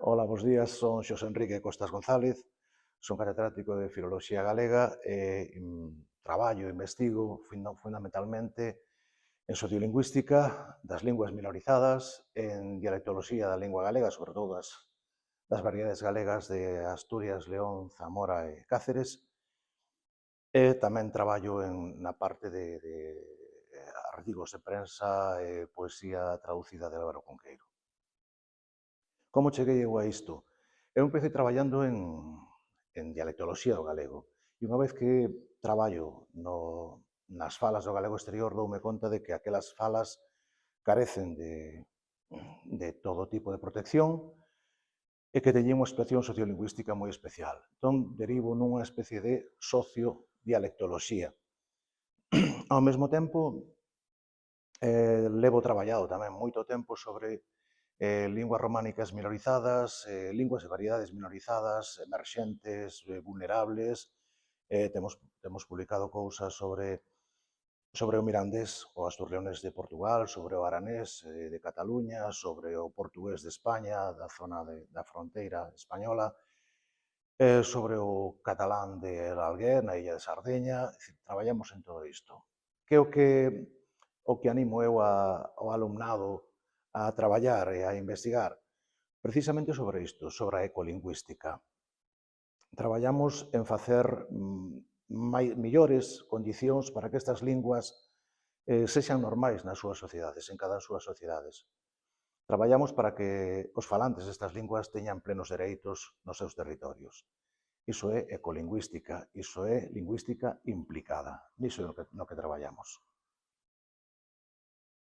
Ola, bos días, son Xosé Enrique Costas González, son catedrático de Filoloxía Galega e traballo e investigo fundamentalmente en sociolingüística das linguas minorizadas, en dialectoloxía da lingua galega, sobre todo das variedades galegas de Asturias, León, Zamora e Cáceres, e tamén traballo na parte de artigos de prensa e poesía traducida de Álvaro Cunqueiro. Como cheguei eu a isto? Eu empecé traballando en dialectoloxía do galego e unha vez que traballo nas falas do galego exterior doume conta de que aquelas falas carecen de todo tipo de protección e que teñen unha situación sociolingüística moi especial. Entón, derivo nunha especie de sociodialectoloxía. Ao mesmo tempo, levo traballado tamén moito tempo sobre linguas románicas minorizadas, linguas e variedades minorizadas, emerxentes, vulnerables. Temos publicado cousas sobre o mirandés, o asturleonés de Portugal, sobre o aranés de Cataluña, sobre o portugués de España, da zona da fronteira española, sobre o catalán de Alguer, na illa de Sardeña. É dicir, traballamos en todo isto. Que é o que animo eu ao alumnado a traballar e a investigar? Precisamente sobre isto, sobre a ecolingüística. Traballamos en facer millores condicións para que estas linguas sexan normais nas súas sociedades, en cada súas sociedades. Traballamos para que os falantes destas linguas teñan plenos dereitos nos seus territorios. Iso é ecolingüística, iso é lingüística implicada. Niso é no que traballamos.